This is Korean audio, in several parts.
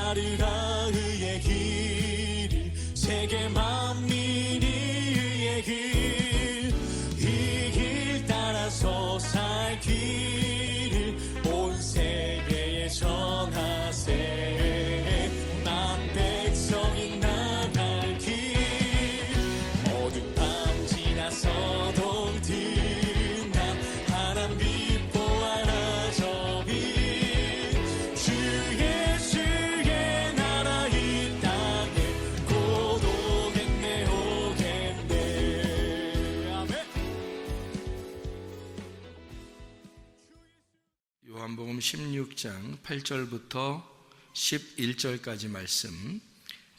따르라 의의 길을 세계 만민이 의의 길 이 길 따라서 살 길을 온 세계에 전하세 난 백성이 나갈 길 모든 밤 지나서도 든다 하나님 믿고 하나 저비 주 예수의 나라 이 땅에 곧 오겠네 오겠네 아멘. 요한복음 16장 8절부터 11절까지 말씀.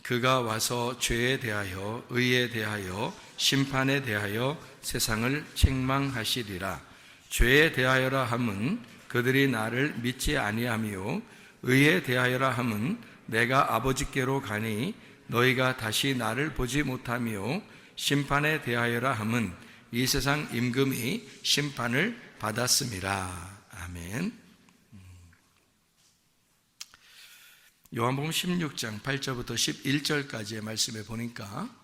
그가 와서 죄에 대하여 의에 대하여 심판에 대하여 세상을 책망하시리라. 죄에 대하여라 함은 그들이 나를 믿지 아니하며 의에 대하여라 함은 내가 아버지께로 가니 너희가 다시 나를 보지 못하며 심판에 대하여라 함은 이 세상 임금이 심판을 받았음이라. 아멘. 요한복음 16장 8절부터 11절까지의 말씀에 보니까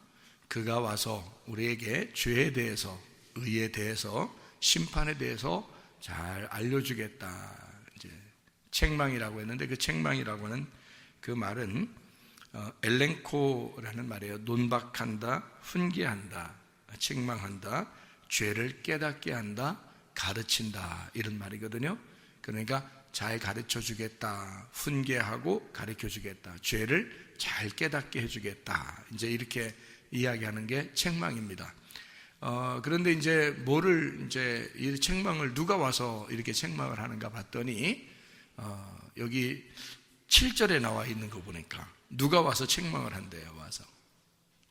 그가 와서 우리에게 죄에 대해서 의에 대해서 심판에 대해서 잘 알려주겠다. 이제 책망이라고 했는데 그 책망이라고 하는 그 말은 엘렌코라는 말이에요. 논박한다, 훈계한다, 책망한다, 죄를 깨닫게 한다, 가르친다 이런 말이거든요. 그러니까 잘 가르쳐 주겠다, 훈계하고 가르쳐 주겠다, 죄를 잘 깨닫게 해주겠다. 이제 이렇게 이야기하는 게 책망입니다. 그런데 이제 뭐를 이제 이 책망을 누가 와서 이렇게 책망을 하는가 봤더니 여기 7절에 나와 있는 거 보니까 누가 와서 책망을 한대요. 와서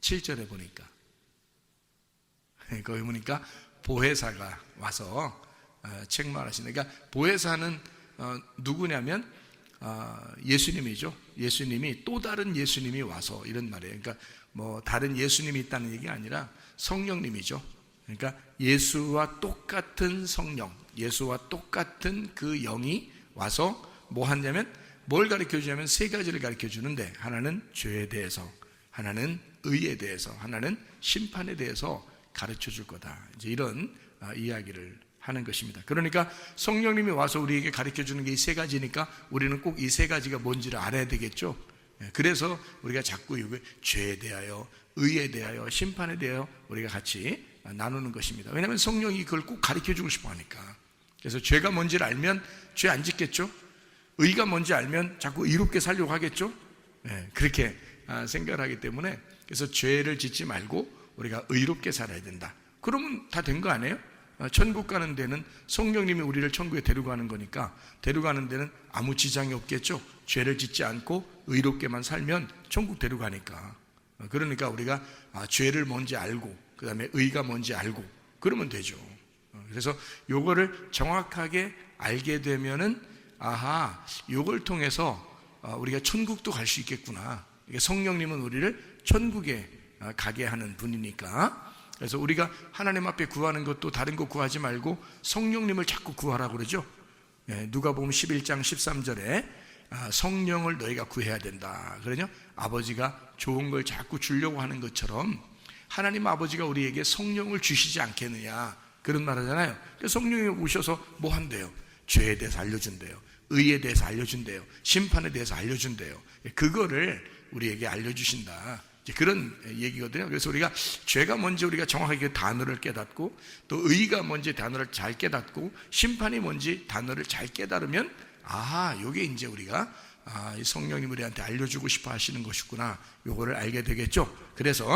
7절에 보니까 거기 보니까 보혜사가 와서 책망을 하시는. 그러니까 보혜사는 누구냐면 예수님이죠. 예수님이 또 다른 예수님이 와서 이런 말이에요. 그러니까 뭐 다른 예수님이 있다는 얘기가 아니라 성령님이죠. 그러니까 예수와 똑같은 성령, 예수와 똑같은 그 영이 와서 뭐 하냐면 뭘 가르쳐 주냐면 세 가지를 가르쳐 주는데 하나는 죄에 대해서, 하나는 의에 대해서, 하나는 심판에 대해서 가르쳐 줄 거다. 이제 이런 이야기를 하는 것입니다. 그러니까 성령님이 와서 우리에게 가르쳐 주는 게 이 세 가지니까 우리는 꼭 이 세 가지가 뭔지를 알아야 되겠죠. 그래서 우리가 자꾸 이거 죄에 대하여, 의에 대하여, 심판에 대하여 우리가 같이 나누는 것입니다. 왜냐하면 성령이 그걸 꼭 가르쳐 주고 싶어 하니까. 그래서 죄가 뭔지를 알면 죄 안 짓겠죠. 의가 뭔지 알면 자꾸 의롭게 살려고 하겠죠. 그렇게 생각을 하기 때문에 그래서 죄를 짓지 말고 우리가 의롭게 살아야 된다. 그러면 다 된 거 아니에요? 천국 가는 데는 성령님이 우리를 천국에 데려가는 거니까 데려가는 데는 아무 지장이 없겠죠. 죄를 짓지 않고 의롭게만 살면 천국 데려가니까. 그러니까 우리가 죄를 뭔지 알고 그 다음에 의가 뭔지 알고 그러면 되죠. 그래서 요거를 정확하게 알게 되면은 아하, 요걸 통해서 우리가 천국도 갈 수 있겠구나. 성령님은 우리를 천국에 가게 하는 분이니까. 그래서 우리가 하나님 앞에 구하는 것도 다른 거 구하지 말고 성령님을 자꾸 구하라고 그러죠. 누가복음 11장 13절에 성령을 너희가 구해야 된다. 그러죠? 아버지가 좋은 걸 자꾸 주려고 하는 것처럼 하나님 아버지가 우리에게 성령을 주시지 않겠느냐 그런 말 하잖아요. 성령이 오셔서 뭐 한대요? 죄에 대해서 알려준대요. 의에 대해서 알려준대요. 심판에 대해서 알려준대요. 그거를 우리에게 알려주신다. 그런 얘기거든요. 그래서 우리가 죄가 뭔지 우리가 정확하게 그 단어를 깨닫고 또 의가 뭔지 단어를 잘 깨닫고 심판이 뭔지 단어를 잘 깨달으면 아하, 요게 이제 우리가 이 성령님 우리한테 알려주고 싶어 하시는 것이구나. 요거를 알게 되겠죠. 그래서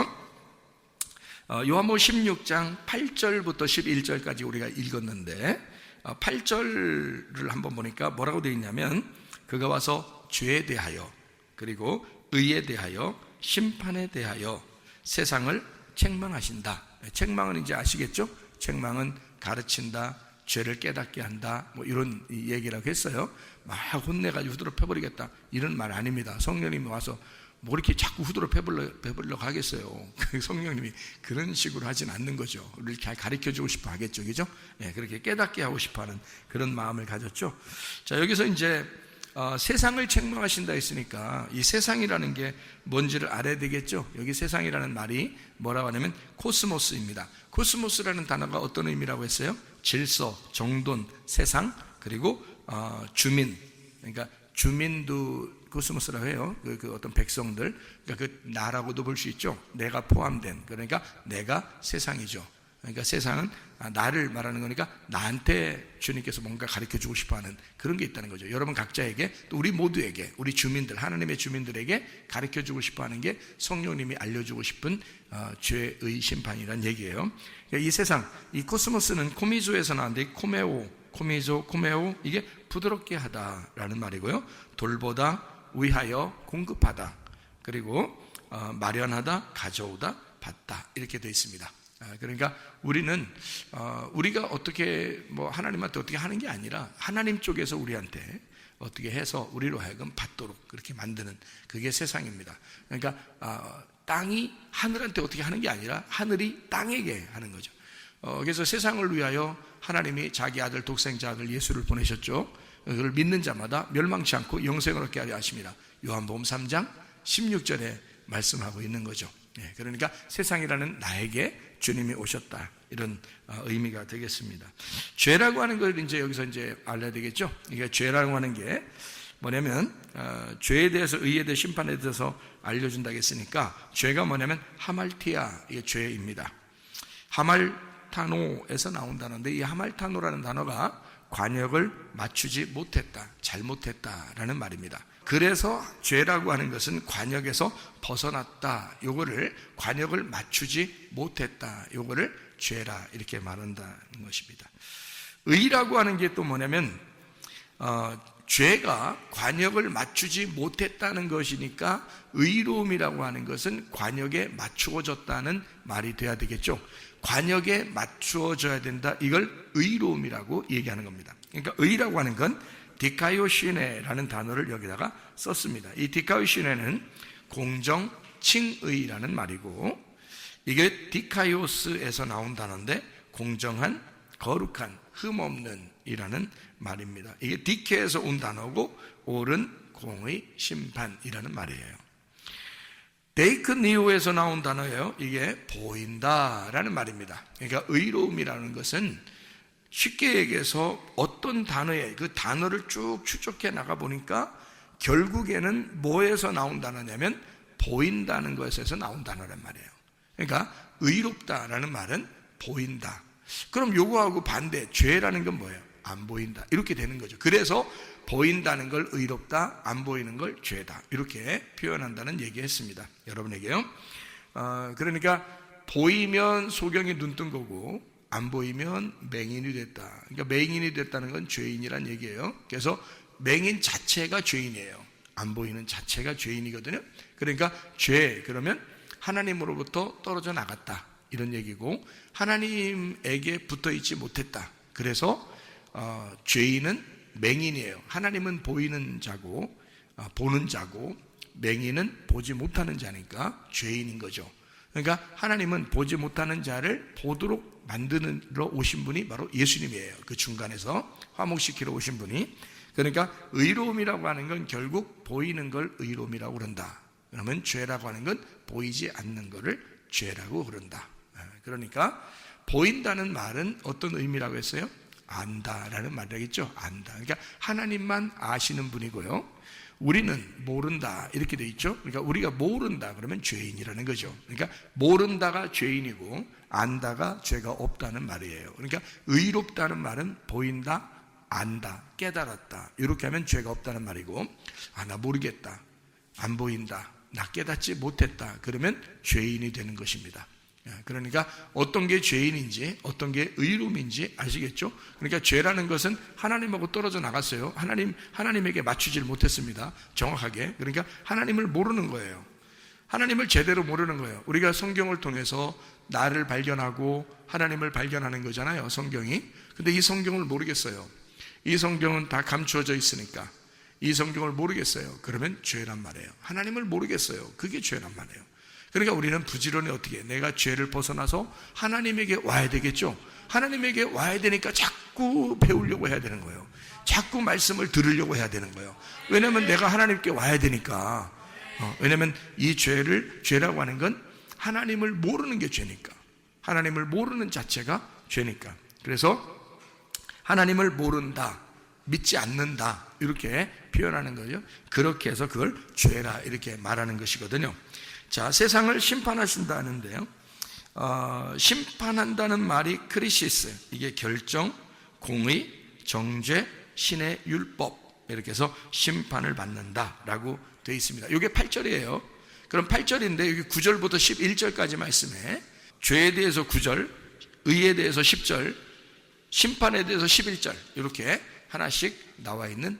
요한복음 16장 8절부터 11절까지 우리가 읽었는데 8절을 한번 보니까 뭐라고 되어 있냐면 그가 와서 죄에 대하여 그리고 의에 대하여 심판에 대하여 세상을 책망하신다. 책망은 이제 아시겠죠? 책망은 가르친다, 죄를 깨닫게 한다, 뭐 이런 얘기라고 했어요. 막 혼내가지고 후드로 패버리겠다 이런 말 아닙니다. 성령님이 와서 뭐 이렇게 자꾸 후드로 패버리려고 하겠어요. 성령님이 그런 식으로 하진 않는 거죠. 우리를 잘 가르쳐주고 싶어 하겠죠, 그죠? 그렇게 깨닫게 하고 싶어 하는 그런 마음을 가졌죠. 자, 여기서 이제 세상을 책망하신다 했으니까 이 세상이라는 게 뭔지를 알아야 되겠죠. 여기 세상이라는 말이 뭐라고 하냐면 코스모스입니다. 코스모스라는 단어가 어떤 의미라고 했어요? 질서, 정돈, 세상, 그리고 주민. 그러니까 주민도 코스모스라고 해요. 그 어떤 백성들, 그러니까 그 나라고도 볼 수 있죠. 내가 포함된, 그러니까 내가 세상이죠. 그러니까 세상은 나를 말하는 거니까 나한테 주님께서 뭔가 가르쳐 주고 싶어 하는 그런 게 있다는 거죠. 여러분 각자에게, 또 우리 모두에게, 우리 주민들, 하나님의 주민들에게 가르쳐 주고 싶어 하는 게 성령님이 알려주고 싶은 죄의 심판이란 얘기예요. 그러니까 이 세상, 이 코스모스는 코미조에서 나왔는데 코메오, 이게 부드럽게 하다라는 말이고요. 돌보다, 위하여, 공급하다, 그리고 마련하다, 가져오다, 받다, 이렇게 되어 있습니다. 그러니까 우리는 우리가 어떻게 하나님한테 어떻게 하는 게 아니라 하나님 쪽에서 우리한테 어떻게 해서 우리로 하여금 받도록 그렇게 만드는, 그게 세상입니다. 그러니까 땅이 하늘한테 어떻게 하는 게 아니라 하늘이 땅에게 하는 거죠. 그래서 세상을 위하여 하나님이 자기 아들, 독생자 아들 예수를 보내셨죠. 그걸 믿는 자마다 멸망치 않고 영생을 얻게 하려 하십니다. 요한복음 3장 16절에 말씀하고 있는 거죠. 그러니까 세상이라는 나에게 주님이 오셨다, 이런 의미가 되겠습니다. 죄라고 하는 걸 여기서 알아야 되겠죠. 이게 죄라고 하는 게 뭐냐면 죄에 대해서, 의에 대해, 심판에 대해서 알려준다고 했으니까 죄가 뭐냐면 하말티아, 이게 죄입니다. 하말타노에서 나온 단어인데, 이 하말타노라는 단어가 관역을 맞추지 못했다, 잘못했다라는 말입니다. 그래서 죄라고 하는 것은 관역에서 벗어났다, 요거를 관역을 맞추지 못했다, 요거를 죄라 이렇게 말한다는 것입니다. 의라고 하는 게 또 뭐냐면 죄가 관역을 맞추지 못했다는 것이니까 의로움이라고 하는 것은 관역에 맞추어졌다는 말이 돼야 되겠죠. 관역에 맞추어져야 된다, 이걸 의로움이라고 얘기하는 겁니다. 그러니까 의라고 하는 건 디카이오시네라는 단어를 여기다가 썼습니다. 이 디카이오시네는 공정, 칭의라는 말이고, 이게 디카이오스에서 나온 단어인데 공정한, 거룩한, 흠없는 이라는 말입니다. 이게 디케에서 온 단어고 옳은, 공의, 심판이라는 말이에요. 데이크니오에서 나온 단어예요. 이게 보인다라는 말입니다. 그러니까 의로움이라는 것은 쉽게 얘기해서 어떤 단어에 그 단어를 쭉 추적해 나가 보니까 결국에는 뭐에서 나온 단어냐면 보인다는 것에서 나온 단어란 말이에요. 그러니까 의롭다라는 말은 보인다. 그럼 요거하고 반대, 죄라는 건 뭐예요? 안 보인다, 이렇게 되는 거죠. 그래서 보인다는 걸 의롭다, 안 보이는 걸 죄다, 이렇게 표현한다는 얘기했습니다, 여러분에게요. 그러니까 보이면 소경이 눈뜬 거고 안 보이면 맹인이 됐다. 그러니까 맹인이 됐다는 건 죄인이란 얘기예요. 그래서 맹인 자체가 죄인이에요. 안 보이는 자체가 죄인이거든요. 그러니까 죄, 그러면 하나님으로부터 떨어져 나갔다, 이런 얘기고, 하나님에게 붙어있지 못했다. 그래서 죄인은 맹인이에요. 하나님은 보이는 자고 보는 자고, 맹인은 보지 못하는 자니까 죄인인 거죠. 그러니까 하나님은 보지 못하는 자를 보도록 만드러 오신 분이 바로 예수님이에요. 그 중간에서 화목시키러 오신 분이. 그러니까 의로움이라고 하는 건 결국 보이는 걸 의로움이라고 그런다. 그러면 죄라고 하는 건 보이지 않는 거를 죄라고 그런다. 그러니까 보인다는 말은 어떤 의미라고 했어요? 안다라는 말이겠죠. 안다. 그러니까 하나님만 아시는 분이고요, 우리는 모른다, 이렇게 돼 있죠. 그러니까 우리가 모른다 그러면 죄인이라는 거죠. 그러니까 모른다가 죄인이고 안다가 죄가 없다는 말이에요. 그러니까 의롭다는 말은 보인다, 안다, 깨달았다, 이렇게 하면 죄가 없다는 말이고, 나 모르겠다, 안 보인다, 나 깨닫지 못했다, 그러면 죄인이 되는 것입니다. 그러니까 어떤 게 죄인인지 어떤 게 의로움인지 아시겠죠? 그러니까 죄라는 것은 하나님하고 떨어져 나갔어요. 하나님에게 맞추질 못했습니다, 정확하게. 그러니까 하나님을 모르는 거예요. 하나님을 제대로 모르는 거예요. 우리가 성경을 통해서 나를 발견하고 하나님을 발견하는 거잖아요, 성경이. 근데 이 성경을 모르겠어요. 이 성경은 다 감추어져 있으니까 이 성경을 모르겠어요. 그러면 죄란 말이에요. 하나님을 모르겠어요. 그게 죄란 말이에요. 그러니까 우리는 부지런히 어떻게, 내가 죄를 벗어나서 하나님에게 와야 되겠죠. 하나님에게 와야 되니까 자꾸 배우려고 해야 되는 거예요. 자꾸 말씀을 들으려고 해야 되는 거예요. 왜냐하면 내가 하나님께 와야 되니까. 왜냐하면 이 죄라고 하는 건 하나님을 모르는 게 죄니까. 하나님을 모르는 자체가 죄니까. 그래서 하나님을 모른다, 믿지 않는다, 이렇게 표현하는 거죠. 그렇게 해서 그걸 죄라 이렇게 말하는 것이거든요. 자, 세상을 심판하신다는데요. 심판한다는 말이 크리시스, 이게 결정, 공의, 정죄, 신의 율법, 이렇게 해서 심판을 받는다라고 되어 있습니다. 이게 8절이에요. 그럼 8절인데 여기 9절부터 11절까지 말씀에 죄에 대해서 9절, 의에 대해서 10절, 심판에 대해서 11절, 이렇게 하나씩 나와 있는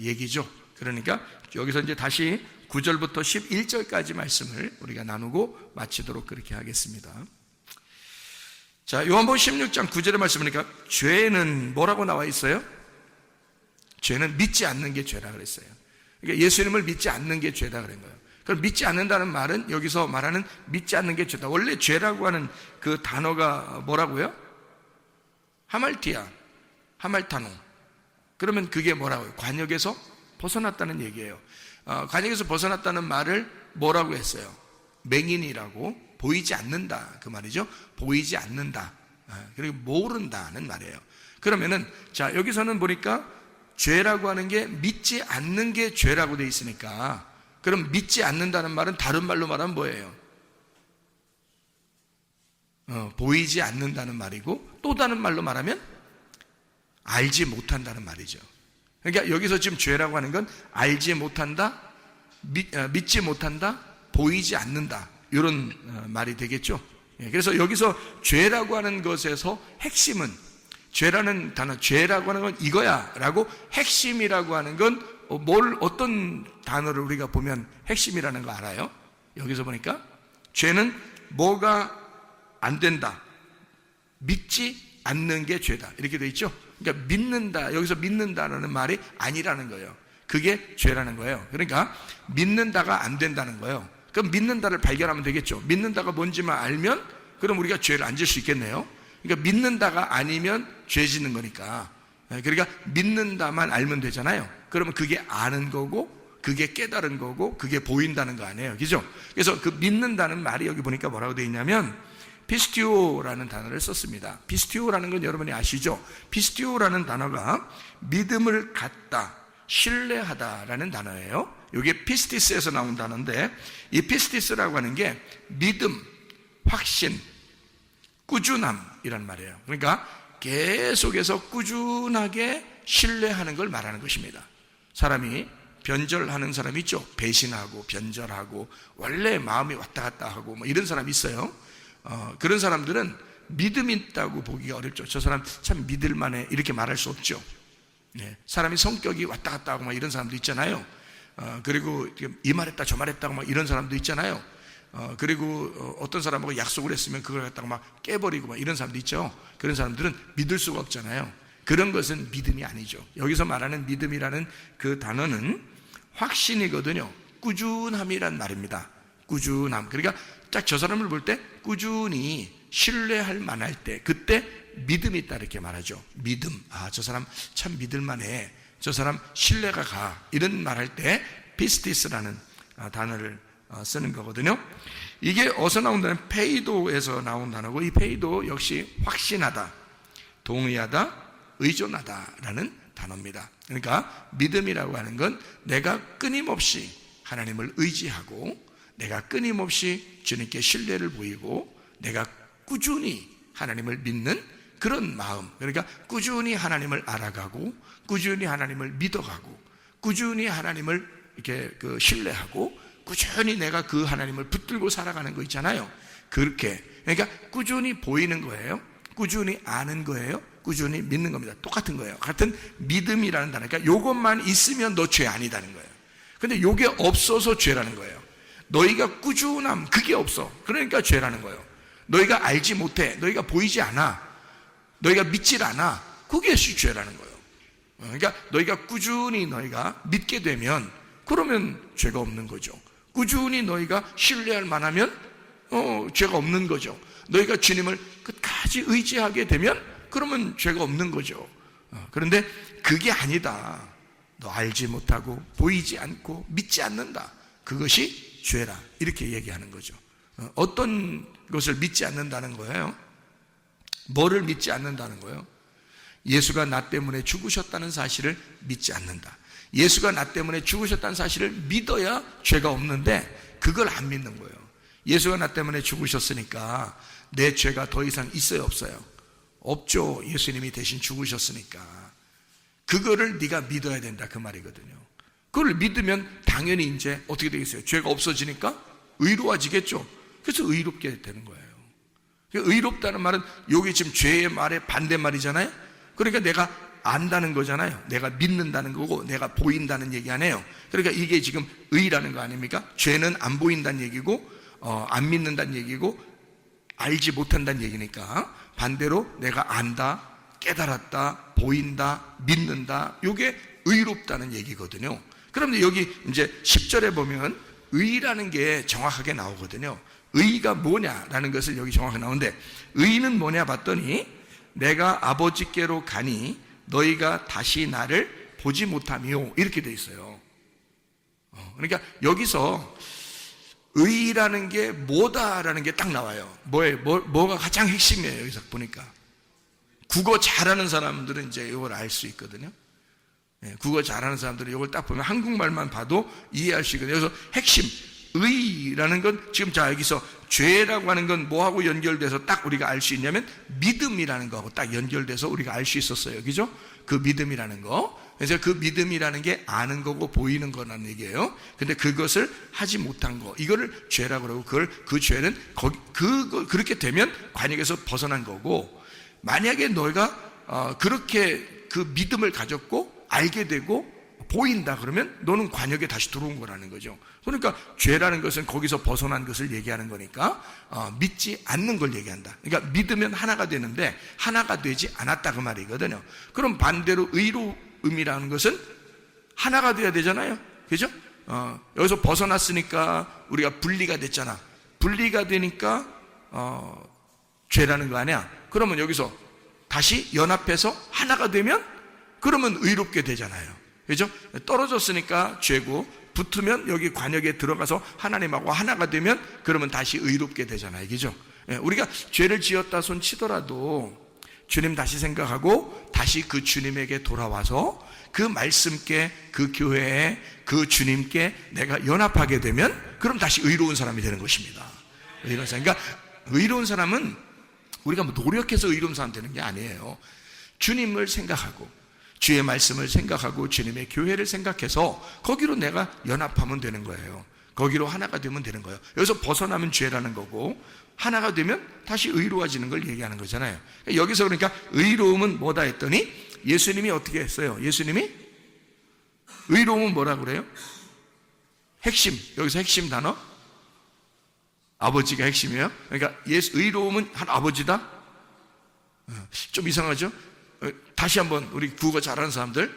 얘기죠. 그러니까 여기서 이제 다시 9절부터 11절까지 말씀을 우리가 나누고 마치도록 그렇게 하겠습니다. 자, 요한복음 16장 9절의 말씀이니까 죄는 뭐라고 나와 있어요? 죄는 믿지 않는 게 죄라 그랬어요. 그러니까 예수님을 믿지 않는 게 죄다 그런 거예요. 그럼 믿지 않는다는 말은 여기서 말하는 믿지 않는 게 죄다. 원래 죄라고 하는 그 단어가 뭐라고요? 하말티아, 하말타노. 그러면 그게 뭐라고요? 관역에서 벗어났다는 얘기예요. 관역에서 벗어났다는 말을 뭐라고 했어요? 맹인이라고, 보이지 않는다, 그 말이죠. 보이지 않는다, 그리고 모른다는 말이에요. 그러면은 자, 여기서는 보니까 죄라고 하는 게 믿지 않는 게 죄라고 돼 있으니까, 그럼 믿지 않는다는 말은 다른 말로 말하면 뭐예요? 보이지 않는다는 말이고, 또 다른 말로 말하면 알지 못한다는 말이죠. 그러니까 여기서 지금 죄라고 하는 건 알지 못한다, 믿지 못한다, 보이지 않는다, 이런 말이 되겠죠. 그래서 여기서 죄라고 하는 것에서 핵심은, 죄라는 단어, 죄라고 하는 건 이거야 라고, 핵심이라고 하는 건 어떤 단어를 우리가 보면 핵심이라는 거 알아요? 여기서 보니까 죄는 뭐가 안 된다, 믿지 않는 게 죄다, 이렇게 돼 있죠. 그러니까 믿는다, 여기서 믿는다라는 말이 아니라는 거예요. 그게 죄라는 거예요. 그러니까 믿는다가 안 된다는 거예요. 그럼 믿는다를 발견하면 되겠죠. 믿는다가 뭔지만 알면 그럼 우리가 죄를 안 질 수 있겠네요. 그러니까 믿는다가 아니면 죄 짓는 거니까. 그러니까 믿는다만 알면 되잖아요. 그러면 그게 아는 거고, 그게 깨달은 거고, 그게 보인다는 거 아니에요, 그죠? 그래서 그 믿는다는 말이 여기 보니까 뭐라고 되어 있냐면 피스티오라는 단어를 썼습니다. 피스티오라는 건 여러분이 아시죠? 피스티오라는 단어가 믿음을 갖다, 신뢰하다라는 단어예요. 이게 피스티스에서 나온 단어인데, 이 피스티스라고 하는 게 믿음, 확신, 꾸준함이란 말이에요. 그러니까 계속해서 꾸준하게 신뢰하는 걸 말하는 것입니다. 사람이 변절하는 사람이 있죠. 배신하고 변절하고 원래 마음이 왔다 갔다 하고 뭐 이런 사람이 있어요. 그런 사람들은 믿음이 있다고 보기가 어렵죠. 저 사람 참 믿을만해, 이렇게 말할 수 없죠. 사람이 성격이 왔다 갔다 하고 막 이런 사람도 있잖아요. 그리고 이 말했다 저 말했다고 막 이런 사람도 있잖아요. 그리고 어떤 사람하고 약속을 했으면 그걸 갖다가 막 깨버리고 막 이런 사람도 있죠. 그런 사람들은 믿을 수가 없잖아요. 그런 것은 믿음이 아니죠. 여기서 말하는 믿음이라는 그 단어는 확신이거든요. 꾸준함이란 말입니다. 꾸준함. 그러니까 딱 저 사람을 볼 때 꾸준히 신뢰할 만할 때, 그때 믿음이 있다 이렇게 말하죠. 믿음. 아, 저 사람 참 믿을만해, 저 사람 신뢰가 가, 이런 말할 때 피스티스라는 단어를 쓰는 거거든요. 이게 어디서 나온다는, 페이도에서 나온 단어고, 이 페이도 역시 확신하다, 동의하다, 의존하다라는 단어입니다. 그러니까 믿음이라고 하는 건 내가 끊임없이 하나님을 의지하고, 내가 끊임없이 주님께 신뢰를 보이고, 내가 꾸준히 하나님을 믿는 그런 마음. 그러니까 꾸준히 하나님을 알아가고, 꾸준히 하나님을 믿어가고, 꾸준히 하나님을 이렇게 신뢰하고, 꾸준히 내가 그 하나님을 붙들고 살아가는 거 있잖아요. 그렇게, 그러니까 꾸준히 보이는 거예요. 꾸준히 아는 거예요. 꾸준히 믿는 겁니다. 똑같은 거예요. 같은 믿음이라는 단어. 그러니까 요것만 있으면 너 죄 아니다는 거예요. 근데 요게 없어서 죄라는 거예요. 너희가 꾸준함, 그게 없어. 그러니까 죄라는 거예요. 너희가 알지 못해, 너희가 보이지 않아, 너희가 믿질 않아, 그게 죄라는 거예요. 그러니까 너희가 꾸준히 너희가 믿게 되면 그러면 죄가 없는 거죠. 꾸준히 너희가 신뢰할 만하면 죄가 없는 거죠. 너희가 주님을 끝까지 의지하게 되면 그러면 죄가 없는 거죠. 그런데 그게 아니다. 너 알지 못하고 보이지 않고 믿지 않는다. 그것이 죄라. 이렇게 얘기하는 거죠. 어떤 것을 믿지 않는다는 거예요? 뭐를 믿지 않는다는 거예요? 예수가 나 때문에 죽으셨다는 사실을 믿지 않는다. 예수가 나 때문에 죽으셨다는 사실을 믿어야 죄가 없는데 그걸 안 믿는 거예요. 예수가 나 때문에 죽으셨으니까 내 죄가 더 이상 있어요, 없어요? 없죠. 예수님이 대신 죽으셨으니까. 그거를 네가 믿어야 된다, 그 말이거든요. 그걸 믿으면 당연히 이제 어떻게 되겠어요? 죄가 없어지니까 의로워지겠죠. 그래서 의롭게 되는 거예요. 의롭다는 말은 여기 지금 죄의 말의 반대말이잖아요. 그러니까 내가 안다는 거잖아요. 내가 믿는다는 거고 내가 보인다는 얘기 아니에요. 그러니까 이게 지금 의라는 거 아닙니까? 죄는 안 보인다는 얘기고 안 믿는다는 얘기고 알지 못한다는 얘기니까 반대로 내가 안다, 깨달았다, 보인다, 믿는다, 이게 의롭다는 얘기거든요. 그런데 여기 이제 10절에 보면 의라는 게 정확하게 나오거든요. 의가 뭐냐라는 것을 여기 정확하게 나오는데, 의는 뭐냐 봤더니 내가 아버지께로 가니 너희가 다시 나를 보지 못하며, 이렇게 돼 있어요. 그러니까 여기서 의라는 게 뭐다라는 게 딱 나와요. 뭐가 가장 핵심이에요. 여기서 보니까 국어 잘하는 사람들은 이제 이걸 알 수 있거든요. 국어 잘하는 사람들은 이걸 딱 보면 한국말만 봐도 이해할 수 있거든요. 그래서 핵심 의라는 건 지금 자 여기서 죄라고 하는 건 뭐하고 연결돼서 딱 우리가 알 수 있냐면 믿음이라는 거하고 딱 연결돼서 우리가 알 수 있었어요. 그죠? 그 믿음이라는 거. 그래서 그 믿음이라는 게 아는 거고 보이는 거라는 얘기예요. 근데 그것을 하지 못한 거, 이거를 죄라고 그러고 그 죄는 그렇게 되면 관역에서 벗어난 거고, 만약에 너희가 그렇게 그 믿음을 가졌고 알게 되고 보인다 그러면 너는 관역에 다시 들어온 거라는 거죠. 그러니까 죄라는 것은 거기서 벗어난 것을 얘기하는 거니까 믿지 않는 걸 얘기한다. 그러니까 믿으면 하나가 되는데 하나가 되지 않았다 그 말이거든요. 그럼 반대로 의로움이라는 것은 하나가 돼야 되잖아요. 그죠? 여기서 벗어났으니까 우리가 분리가 됐잖아. 분리가 되니까 죄라는 거 아니야. 그러면 여기서 다시 연합해서 하나가 되면 그러면 의롭게 되잖아요. 그죠? 떨어졌으니까 죄고, 붙으면 여기 관역에 들어가서 하나님하고 하나가 되면 그러면 다시 의롭게 되잖아요. 그죠? 우리가 죄를 지었다 손 치더라도 주님 다시 생각하고 다시 그 주님에게 돌아와서 그 말씀께, 그 교회에, 그 주님께 내가 연합하게 되면 그럼 다시 의로운 사람이 되는 것입니다. 의로운 사람. 그러니까 의로운 사람은 우리가 뭐 노력해서 의로운 사람 되는 게 아니에요. 주님을 생각하고 주의 말씀을 생각하고 주님의 교회를 생각해서 거기로 내가 연합하면 되는 거예요. 거기로 하나가 되면 되는 거예요. 여기서 벗어나면 죄라는 거고 하나가 되면 다시 의로워지는 걸 얘기하는 거잖아요. 여기서 그러니까 의로움은 뭐다 했더니 예수님이 어떻게 했어요? 예수님이 의로움은 뭐라 그래요? 핵심, 여기서 핵심 단어 아버지가 핵심이에요. 그러니까 의로움은 한 아버지다? 좀 이상하죠? 다시 한번 우리 국어 잘하는 사람들,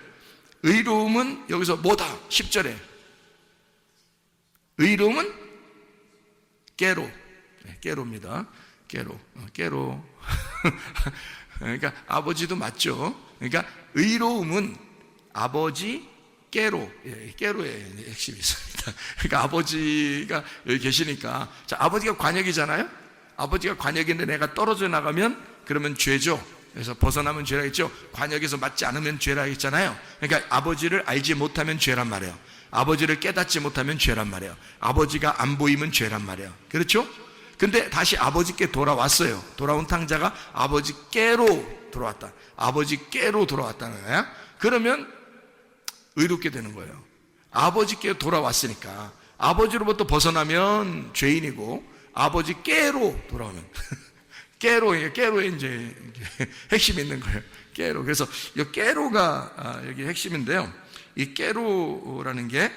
의로움은 여기서 뭐다? 10절에 의로움은 깨로, 깨로입니다. 깨로. 그러니까 아버지도 맞죠. 그러니까 의로움은 아버지 깨로, 깨로의 핵심이 있습니다. 그러니까 아버지가 여기 계시니까, 자, 아버지가 관역이잖아요. 아버지가 관역인데 내가 떨어져 나가면 그러면 죄죠. 그래서 벗어나면 죄라 했죠. 관역에서 맞지 않으면 죄라 했잖아요. 그러니까 아버지를 알지 못하면 죄란 말이에요. 아버지를 깨닫지 못하면 죄란 말이에요. 아버지가 안 보이면 죄란 말이에요. 그렇죠? 근데 다시 아버지께 돌아왔어요. 돌아온 탕자가 아버지께로 돌아왔다. 아버지께로 돌아왔다는 거야. 그러면 의롭게 되는 거예요. 아버지께 돌아왔으니까. 아버지로부터 죄인이고 아버지께로 돌아오면 깨로에 이제 핵심이 있는 거예요. 깨로. 그래서 이 깨로가 여기 핵심인데요. 이 깨로라는 게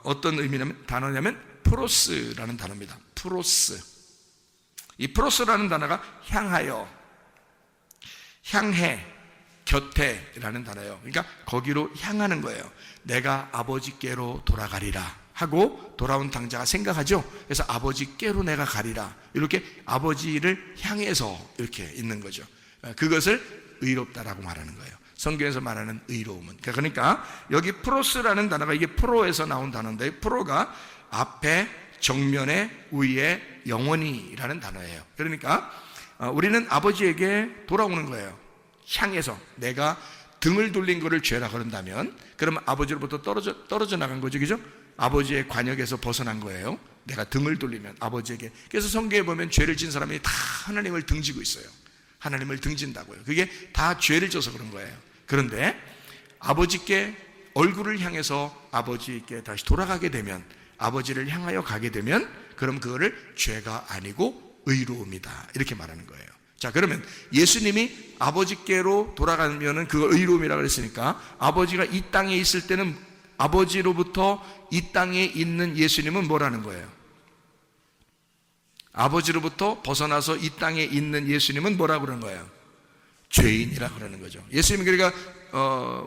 어떤 의미냐면 단어냐면 프로스라는 단어입니다. 프로스. 이 프로스라는 단어가 향하여, 향해, 곁에라는 단어예요. 그러니까 거기로 향하는 거예요. 내가 아버지께로 돌아가리라 하고 돌아온 당자가 생각하죠. 그래서 아버지께로 내가 가리라. 이렇게 아버지를 향해서 이렇게 있는 거죠. 그것을 의롭다라고 말하는 거예요. 성경에서 말하는 의로움은. 그러니까 여기 프로스라는 단어가, 이게 프로에서 나온 단어인데, 프로가 앞에, 정면에, 위에, 영원히라는 단어예요. 그러니까 우리는 아버지에게 돌아오는 거예요. 향해서. 내가 등을 돌린 것을 죄라 그런다면, 그러면 아버지로부터 떨어져 나간 거죠. 그죠? 아버지의 관역에서 벗어난 거예요. 내가 등을 돌리면 아버지에게. 그래서 성경에 보면 죄를 진 사람이 다 하나님을 등지고 있어요. 하나님을 등진다고요. 그게 다 죄를 져서 그런 거예요. 그런데 아버지께 얼굴을 향해서 아버지께 다시 돌아가게 되면, 아버지를 향하여 가게 되면, 그럼 그거를 죄가 아니고 의로움이다, 이렇게 말하는 거예요. 자, 그러면 예수님이 아버지께로 돌아가면은 그걸 의로움이라고 그랬으니까, 아버지가 이 땅에 있을 때는 아버지로부터 이 땅에 있는 예수님은 뭐라는 거예요? 아버지로부터 벗어나서 이 땅에 있는 예수님은 뭐라고 그러는 거예요? 죄인이라고 그러는 거죠. 예수님이 그러니까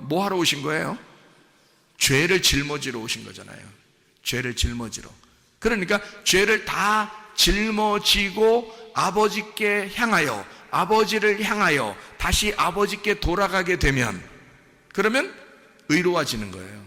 뭐 하러 오신 거예요? 죄를 짊어지러 오신 거잖아요. 죄를 짊어지러. 그러니까 죄를 다 짊어지고 아버지께 향하여, 아버지를 향하여 다시 아버지께 돌아가게 되면, 그러면 의로워지는 거예요.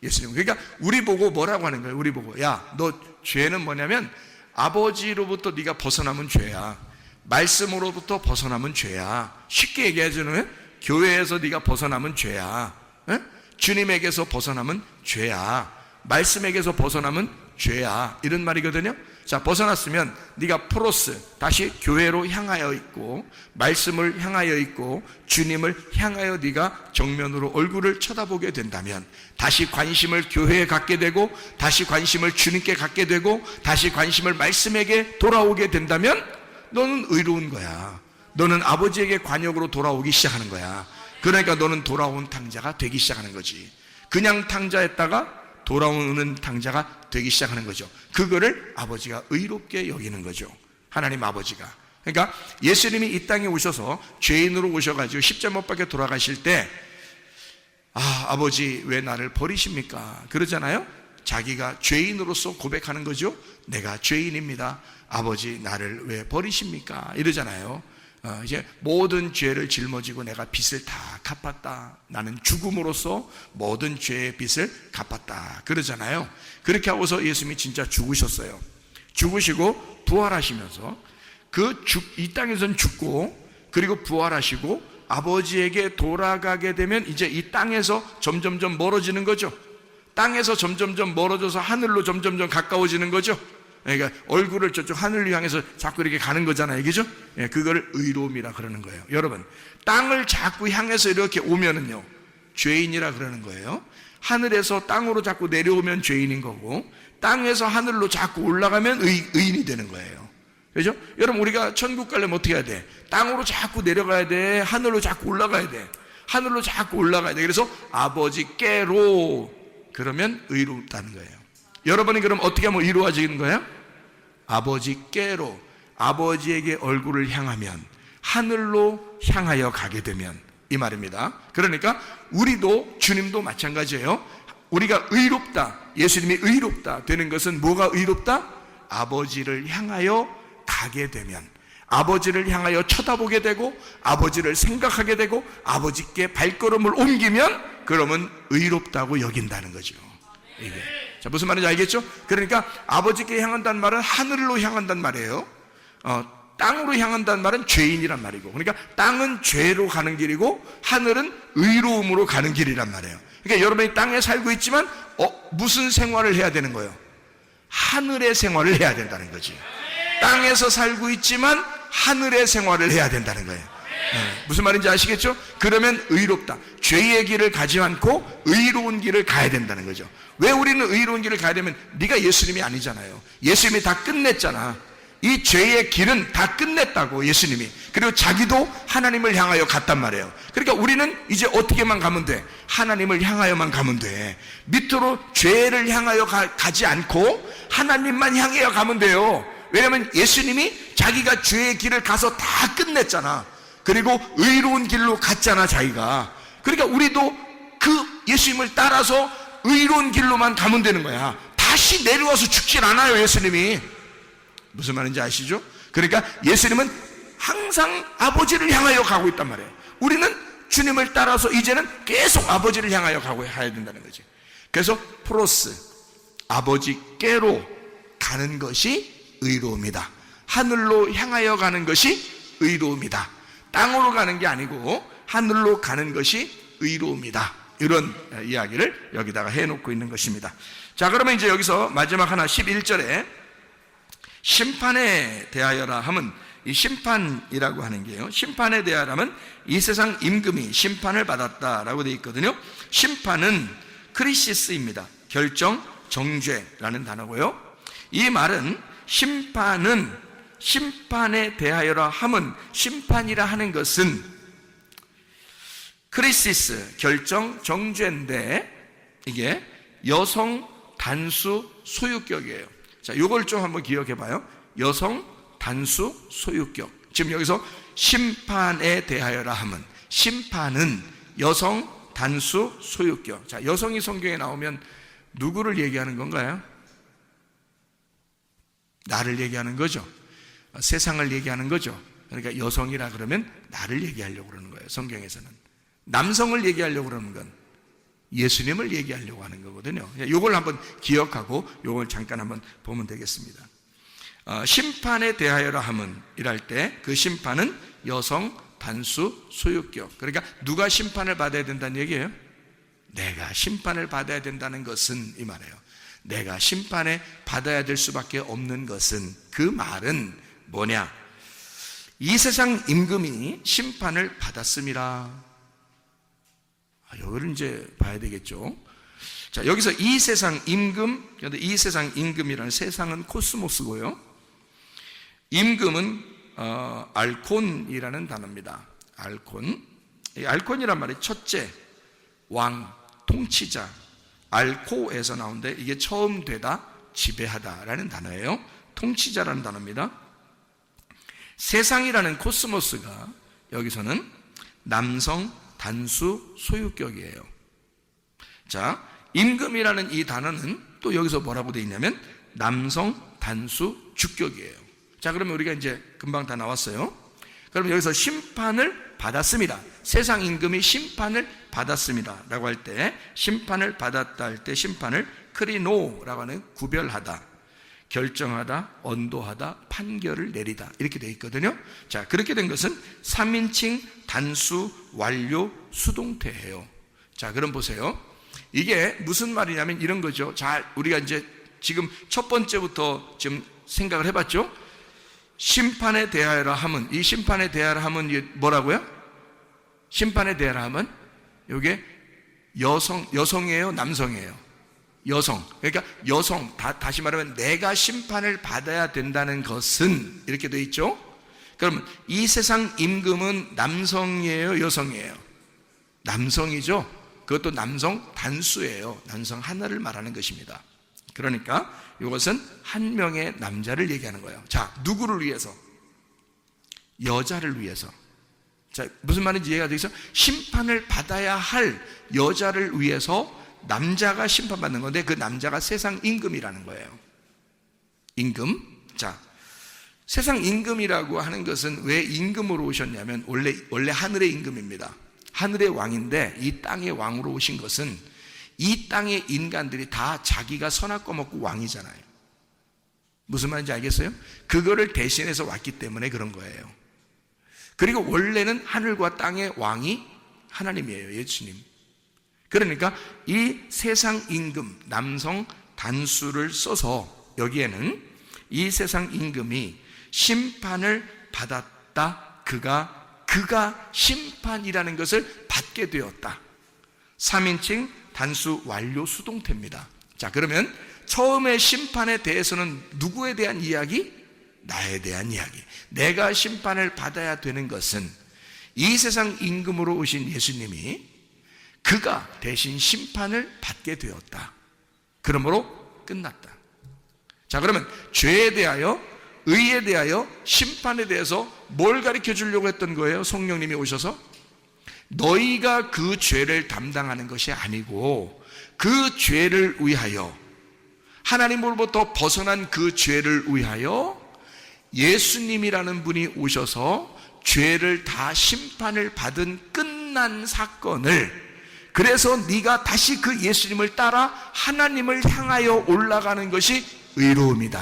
예수님. 그러니까 우리 보고 뭐라고 하는 거예요? 우리 보고, 야, 너 죄는 뭐냐면 아버지로부터 네가 벗어나면 죄야. 말씀으로부터 벗어나면 죄야. 쉽게 얘기해주면 교회에서 네가 벗어나면 죄야. 에? 주님에게서 벗어나면 죄야. 말씀에게서 벗어나면 죄야. 이런 말이거든요. 자, 벗어났으면 네가 프로스, 다시 교회로 향하여 있고, 말씀을 향하여 있고, 주님을 향하여 네가 정면으로 얼굴을 쳐다보게 된다면, 다시 관심을 교회에 갖게 되고, 다시 관심을 주님께 갖게 되고, 다시 관심을 말씀에게 돌아오게 된다면 너는 의로운 거야. 너는 아버지에게 관역으로 돌아오기 시작하는 거야. 그러니까 너는 돌아온 탕자가 되기 시작하는 거지. 그냥 탕자였다가 돌아오는 탕자가 되기 시작하는 거죠. 그거를 아버지가 의롭게 여기는 거죠. 하나님 아버지가. 그러니까 예수님이 이 땅에 오셔서 죄인으로 오셔가지고 십자가 못 박혀 돌아가실 때, 아버지 왜 나를 버리십니까? 그러잖아요. 자기가 죄인으로서 고백하는 거죠. 내가 죄인입니다. 아버지 나를 왜 버리십니까? 이러잖아요. 이제 모든 죄를 짊어지고 내가 빚을 다 갚았다. 나는 죽음으로써 모든 죄의 빚을 갚았다. 그러잖아요. 그렇게 하고서 예수님이 진짜 죽으셨어요. 죽으시고 부활하시면서 이 땅에서는 죽고, 그리고 부활하시고 아버지에게 돌아가게 되면 이제 이 땅에서 점점점 멀어지는 거죠. 땅에서 점점점 멀어져서 하늘로 점점점 가까워지는 거죠. 그러니까 얼굴을 저쪽 하늘을 향해서 자꾸 이렇게 가는 거잖아요. 그죠? 그걸 의로움이라 그러는 거예요. 여러분, 땅을 자꾸 향해서 이렇게 오면은요, 죄인이라 그러는 거예요. 하늘에서 땅으로 자꾸 내려오면 죄인인 거고, 땅에서 하늘로 자꾸 올라가면 의인이 되는 거예요. 그죠? 여러분, 우리가 천국 가려면 어떻게 해야 돼? 땅으로 자꾸 내려가야 돼. 하늘로 자꾸 올라가야 돼. 하늘로 자꾸 올라가야 돼. 그래서 아버지께로, 그러면 의롭다는 거예요. 여러분이 그럼 어떻게 하면 의로워지는 거예요? 아버지께로, 아버지에게 얼굴을 향하면, 하늘로 향하여 가게 되면, 이 말입니다. 그러니까 우리도, 주님도 마찬가지예요. 우리가 의롭다, 예수님이 의롭다 되는 것은 뭐가 의롭다? 아버지를 향하여 가게 되면, 아버지를 향하여 쳐다보게 되고, 아버지를 생각하게 되고, 아버지께 발걸음을 옮기면, 그러면 의롭다고 여긴다는 거죠. 이게. 자, 무슨 말인지 알겠죠? 그러니까 아버지께 향한다는 말은 하늘로 향한다는 말이에요. 땅으로 향한다는 말은 죄인이란 말이고, 그러니까 땅은 죄로 가는 길이고 하늘은 의로움으로 가는 길이란 말이에요. 그러니까 여러분이 땅에 살고 있지만 무슨 생활을 해야 되는 거예요? 하늘의 생활을 해야 된다는 거지. 땅에서 살고 있지만 하늘의 생활을 해야 된다는 거예요. 무슨 말인지 아시겠죠? 그러면 의롭다. 죄의 길을 가지 않고 의로운 길을 가야 된다는 거죠. 왜 우리는 의로운 길을 가야 되면, 네가 예수님이 아니잖아요. 예수님이 다 끝냈잖아. 이 죄의 길은 다 끝냈다고, 예수님이. 그리고 자기도 하나님을 향하여 갔단 말이에요. 그러니까 우리는 이제 어떻게만 가면 돼? 하나님을 향하여만 가면 돼. 밑으로 죄를 향하여 가지 않고 하나님만 향하여 가면 돼요. 왜냐하면 예수님이 자기가 죄의 길을 가서 다 끝냈잖아. 그리고 의로운 길로 갔잖아, 자기가. 그러니까 우리도 그 예수님을 따라서 의로운 길로만 가면 되는 거야. 다시 내려와서 죽질 않아요, 예수님이. 무슨 말인지 아시죠? 그러니까 예수님은 항상 아버지를 향하여 가고 있단 말이에요. 우리는 주님을 따라서 이제는 계속 아버지를 향하여 가야 된다는 거지. 그래서 프로스, 아버지께로 가는 것이 의로움이다. 하늘로 향하여 가는 것이 의로움이다. 땅으로 가는 게 아니고 하늘로 가는 것이 의로움이다. 이런 이야기를 여기다가 해놓고 있는 것입니다. 자, 그러면 이제 여기서 마지막 하나 11절에 심판에 대하여라 하면, 이 심판이라고 하는 게요, 심판에 대하여라 하면 이 세상 임금이 심판을 받았다라고 되어 있거든요. 심판은 크리시스입니다. 결정, 정죄라는 단어고요. 이 말은 심판에 대하여라 함은, 심판이라 하는 것은 크리시스, 결정, 정죄인데 이게 여성 단수 소유격이에요. 자, 요걸 좀 한번 기억해 봐요. 여성 단수 소유격. 지금 여기서 심판에 대하여라 함은, 심판은 여성 단수 소유격. 자, 여성이 성경에 나오면 누구를 얘기하는 건가요? 나를 얘기하는 거죠. 세상을 얘기하는 거죠. 그러니까 여성이라 그러면 나를 얘기하려고 그러는 거예요. 성경에서는 남성을 얘기하려고 그러는 건 예수님을 얘기하려고 하는 거거든요. 이걸 한번 기억하고 이걸 잠깐 한번 보면 되겠습니다. 심판에 대하여라 함은 이랄 때 그 심판은 여성 단수 소유격. 그러니까 누가 심판을 받아야 된다는 얘기예요? 내가 심판을 받아야 된다는 것은, 이 말이에요. 내가 심판에 받아야 될 수밖에 없는 것은, 그 말은 뭐냐? 이 세상 임금이 심판을 받았음이라. 이거를 이제 봐야 되겠죠. 자, 여기서 이 세상 임금, 이 세상 임금이라는, 세상은 코스모스고요. 임금은 알콘이라는 단어입니다. 알콘. 이 알콘이란 말이 첫째, 왕, 통치자, 알코에서 나온데 이게 처음 되다, 지배하다라는 단어예요. 통치자라는 단어입니다. 세상이라는 코스모스가 여기서는 남성 단수 소유격이에요. 자, 임금이라는 이 단어는 또 여기서 뭐라고 되어 있냐면 남성 단수 주격이에요. 자, 그러면 우리가 이제 금방 다 나왔어요. 그럼 여기서 심판을 받았습니다. 세상 임금이 심판을 받았습니다 라고 할 때, 심판을 받았다 할 때 심판을 크리노라고 하는 구별하다, 결정하다, 언도하다, 판결을 내리다, 이렇게 되어 있거든요. 자, 그렇게 된 것은 3인칭 단수 완료 수동태예요. 자, 그럼 보세요. 이게 무슨 말이냐면 이런 거죠. 자, 우리가 이제 지금 첫 번째부터 지금 생각을 해봤죠. 심판에 대하여라 함은, 이 심판에 대하여라 함은 이게 뭐라고요? 심판에 대하여라 함은 이게 여성이에요, 남성이에요? 여성. 그러니까 여성, 다시 말하면 내가 심판을 받아야 된다는 것은, 이렇게 되어 있죠. 그러면 이 세상 임금은 남성이에요, 여성이에요? 남성이죠. 그것도 남성 단수예요. 남성 하나를 말하는 것입니다. 그러니까 이것은 한 명의 남자를 얘기하는 거예요. 자, 누구를 위해서? 여자를 위해서. 자, 무슨 말인지 이해가 되겠어요? 심판을 받아야 할 여자를 위해서 남자가 심판받는 건데, 그 남자가 세상 임금이라는 거예요. 임금. 자, 세상 임금이라고 하는 것은 왜 임금으로 오셨냐면, 원래 하늘의 임금입니다. 하늘의 왕인데 이 땅의 왕으로 오신 것은, 이 땅의 인간들이 다 자기가 선악과 먹고 왕이잖아요. 무슨 말인지 알겠어요? 그거를 대신해서 왔기 때문에 그런 거예요. 그리고 원래는 하늘과 땅의 왕이 하나님이에요, 예수님. 그러니까 이 세상 임금, 남성 단수를 써서 여기에는 이 세상 임금이 심판을 받았다, 그가 심판이라는 것을 받게 되었다. 3인칭 단수 완료 수동태입니다. 자, 그러면 처음에 심판에 대해서는 누구에 대한 이야기? 나에 대한 이야기. 내가 심판을 받아야 되는 것은 이 세상 임금으로 오신 예수님이 그가 대신 심판을 받게 되었다. 그러므로 끝났다. 자, 그러면 죄에 대하여, 의에 대하여, 심판에 대해서 뭘 가르쳐 주려고 했던 거예요? 성령님이 오셔서 너희가 그 죄를 담당하는 것이 아니고 그 죄를 위하여, 하나님으로부터 벗어난 그 죄를 위하여 예수님이라는 분이 오셔서 죄를 다 심판을 받은 끝난 사건을, 그래서 네가 다시 그 예수님을 따라 하나님을 향하여 올라가는 것이 의로움이다,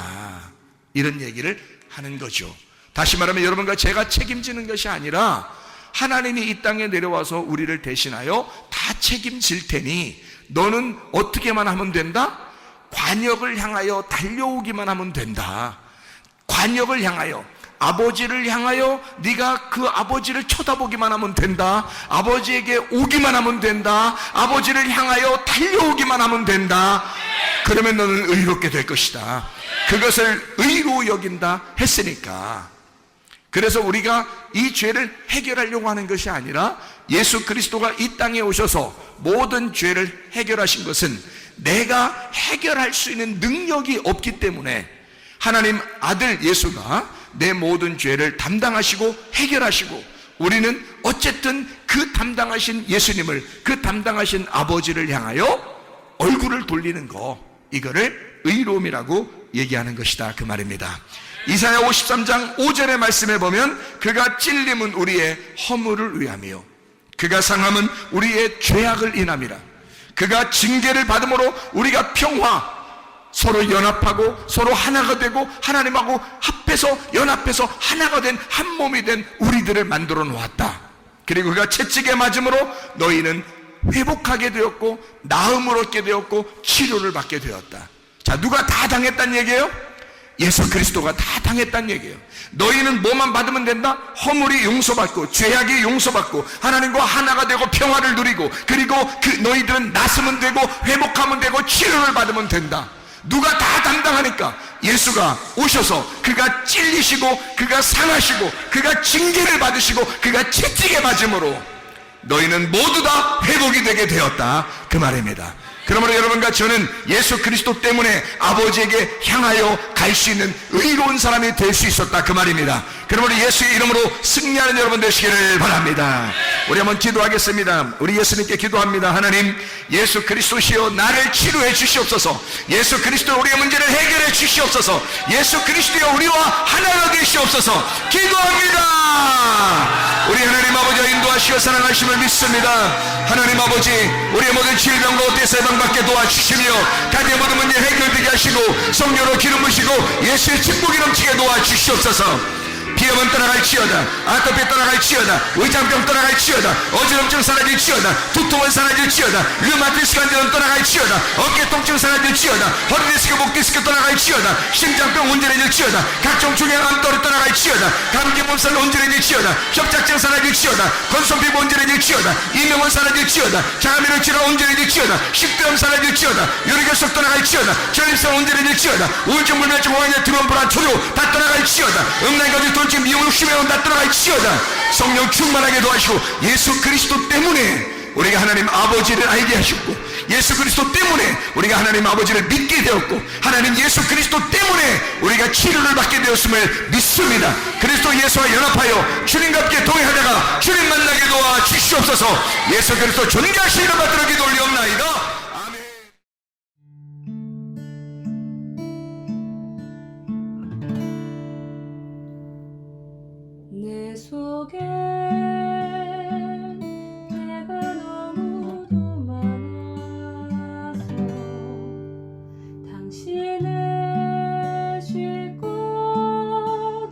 이런 얘기를 하는 거죠. 다시 말하면 여러분과 제가 책임지는 것이 아니라 하나님이 이 땅에 내려와서 우리를 대신하여 다 책임질 테니 너는 어떻게만 하면 된다? 관역을 향하여 달려오기만 하면 된다. 관역을 향하여, 아버지를 향하여 네가 그 아버지를 쳐다보기만 하면 된다. 아버지에게 오기만 하면 된다. 아버지를 향하여 달려오기만 하면 된다. 그러면 너는 의롭게 될 것이다. 그것을 의로 여긴다 했으니까. 그래서 우리가 이 죄를 해결하려고 하는 것이 아니라 예수 그리스도가 이 땅에 오셔서 모든 죄를 해결하신 것은 내가 해결할 수 있는 능력이 없기 때문에 하나님 아들 예수가 내 모든 죄를 담당하시고 해결하시고, 우리는 어쨌든 그 담당하신 예수님을, 그 담당하신 아버지를 향하여 얼굴을 돌리는 거, 이거를 의로움이라고 얘기하는 것이다, 그 말입니다. 이사야 53장 5절의 말씀에 보면 그가 찔림은 우리의 허물을 위하며 그가 상함은 우리의 죄악을 인함이라. 그가 징계를 받음으로 우리가 평화, 서로 연합하고 서로 하나가 되고 하나님하고 합해서 연합해서 하나가 된 한 몸이 된 우리들을 만들어 놓았다. 그리고 그가 채찍에 맞음으로 너희는 회복하게 되었고 나음을 얻게 되었고 치료를 받게 되었다. 자, 누가 다 당했단 얘기예요? 예수 그리스도가 다 당했단 얘기예요. 너희는 뭐만 받으면 된다? 허물이 용서받고 죄악이 용서받고 하나님과 하나가 되고 평화를 누리고, 그리고 그 너희들은 나서면 되고 회복하면 되고 치료를 받으면 된다. 누가 다 담당하니까 예수가 오셔서 그가 찔리시고 그가 상하시고 그가 징계를 받으시고 그가 채찍에 맞음으로 너희는 모두 다 회복이 되게 되었다, 그 말입니다. 그러므로 여러분과 저는 예수 그리스도 때문에 아버지에게 향하여 갈 수 있는 의로운 사람이 될 수 있었다, 그 말입니다. 그러므로 예수의 이름으로 승리하는 여러분 되시기를 바랍니다. 우리 한번 기도하겠습니다. 우리 예수님께 기도합니다. 하나님, 예수 그리스도시여 나를 치료해 주시옵소서. 예수 그리스도 우리의 문제를 해결해 주시옵소서. 예수 그리스도여 우리와 하나가 되시옵소서. 기도합니다. 우리 하나님 아버지와 인도하시어 사랑하심을 믿습니다. 하나님 아버지, 우리의 모든 질병과 어때서 예방받게 도와주시며 가정의 모든 문제 해결되게 하시고 성령으로 기름 부시고 예수의 축복이 넘치게 도와주시옵소서. 비염은 떠나갈지어다, 아토피 떠나갈지어다, 의장병 떠나갈지어다, 어지럼증 사라질지어다, 두통은 사라질지어다, 류마티스 관절은 떠나갈지어다, 어깨 통증 사라질지어다, 허리 디스크, 목 디스크 떠나갈지어다, 심장병 온전해질지어다, 각종 중요한 암tor이 떠나갈지어다, 감기 몸살 온전해질지어다, 협착증 사라질지어다, 건성피부 온전해질지어다, 이명은 사라질지어다, 장암이를 치료 온전해질지어다, 식도염 사라질지어다, 요리결석 떠나갈지어다, 전립선 온전해질지어다, 우울증, 불면증, 호황제, 드럼, 불안, 초조 다 떠나갈지어다, 음란거지, 돌진, 미용, 심해온 다 떠나갈지어다. 성령 충만하게 도와주시고 예수 그리스도 때문에 우리가 하나님 아버지를 알게 하셨고, 예수 그리스도 때문에 우리가 하나님 아버지를 믿게 되었고, 하나님 예수 그리스도 때문에 우리가 치료를 받게 되었음을 믿습니다. 그리스도 예수와 연합하여 주님과 함께 동행하다가 주님 만나게 도와 주시옵소서. 예수 그리스도 존귀하신 이름 받들어 기도 올리옵나이다. 내 속에 내가 너무도 많아서 당신을 쉴 곳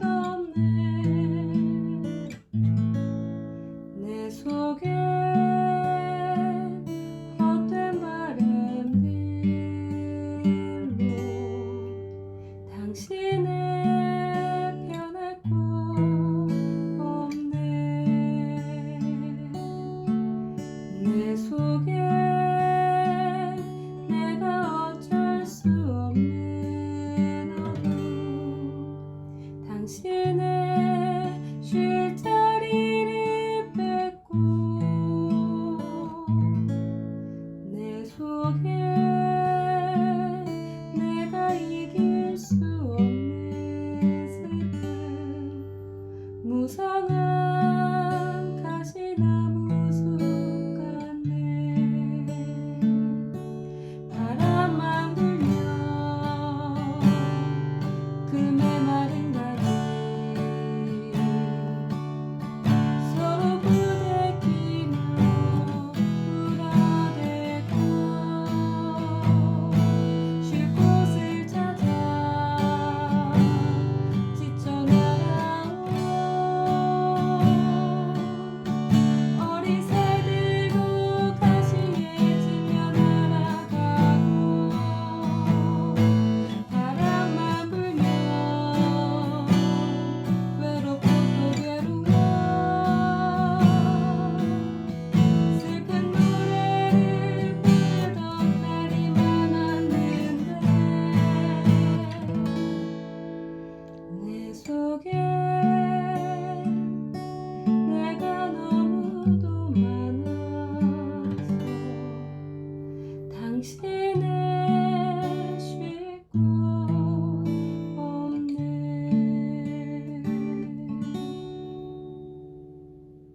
없네. 내 속에 헛된 바램들로 당신을 변할 곳 내 속에 내가 어쩔 수 없는 어둠, 당신의 쉴 자리를 뺏고 내 속에